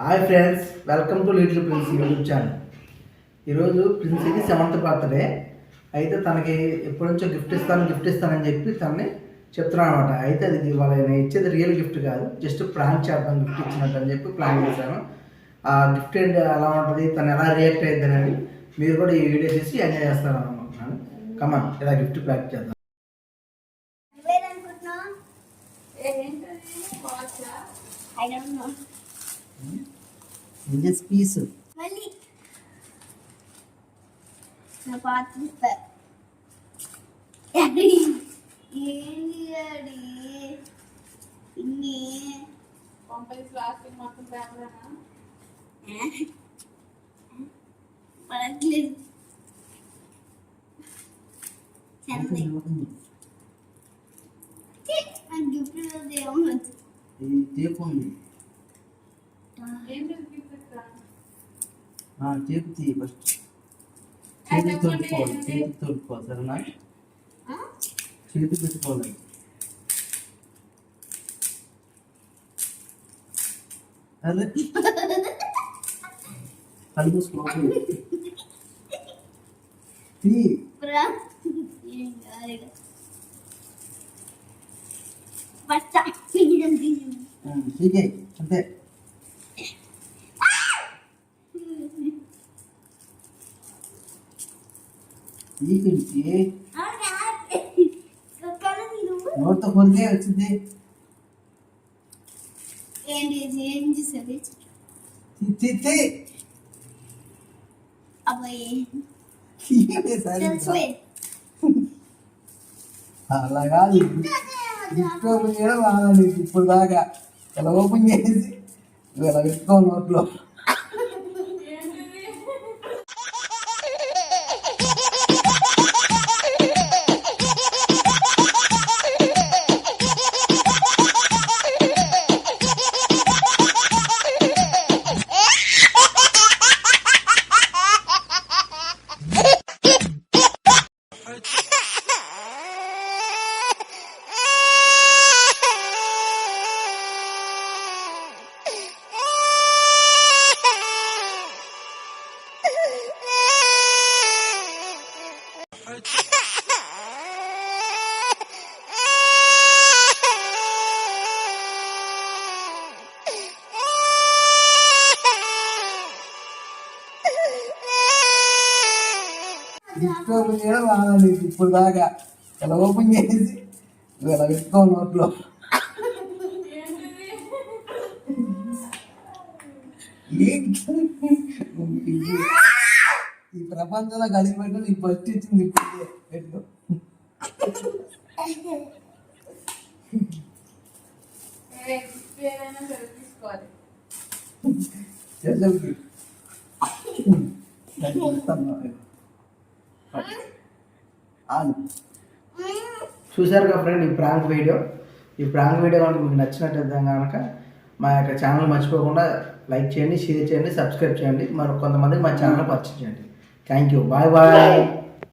Hi friends, welcome to little prince YouTube channel. ఈరోజు ప్రిన్స్కి 7th birthday. అయితే తనకి ఎప్పటి నుంచో గిఫ్ట్ ఇస్తానని చెప్పి తనని చెప్తున్నాను అనమాట. అయితే అది వాళ్ళ నేను ఇచ్చేది రియల్ గిఫ్ట్ కాదు, జస్ట్ ప్రాంక్ చేద్దాం గిఫ్ట్ ఇచ్చినట్టు అని చెప్పి ప్లాన్ చేశాను. ఆ గిఫ్ట్ ఏంటి ఎలా ఉంటుంది, తను ఎలా రియాక్ట్ అయ్యింది అనేది మీరు కూడా ఈ వీడియో చేసి ఎంజాయ్ చేస్తారు అనుకుంటున్నాను. కమాన్, ఇలా గిఫ్ట్ ప్లాన్ చేద్దాం. This piece. Mali. Na paathu. Adi. Yendi adi. Inni. Company plastic mattum camera na. Paratli. Chandi. And gift lo deyam. Tape ఉంది. టేప్ తీ ఫస్ట్. చేతి తోడుకోవాలి సరేనా? చేతి పెట్టుకోవాలి. అదే కళ్ళు స్లోగా తీ. ठीक है అంతే. ఈ పిలిచి నోట్తో కొరికే వచ్చింది. అలా కాదు, గిఫ్ట్ ఓపెన్ చేయడం రాదు ఇప్పుడు దాకా. ఇలా ఓపెన్ చేసి ఇలా పెట్టుకో నోట్లో. గిఫ్ట్ ఓపెన్ చేయడం రాదు ఇప్పుడు దాకా. ఇలా ఓపెన్ చేసి ఇలా పెట్టుకో నోట్లో. ఈ ప్రపంచంలో కలిసి పెట్టు, నీకు ఫస్ట్ ఇచ్చింది ఇప్పుడు పెట్టు. చూసారుగా ఫ్రెండ్, ఈ ప్రాంక్ వీడియో కనుక మీకు నచ్చినట్లయితే కనుక మా యొక్క ఛానల్ మర్చిపోకుండా లైక్ చేయండి, షేర్ చేయండి, సబ్స్క్రైబ్ చేయండి. మరి కొంతమందికి మా ఛానల్ పరిచయం చేయండి. Thank you. Bye bye.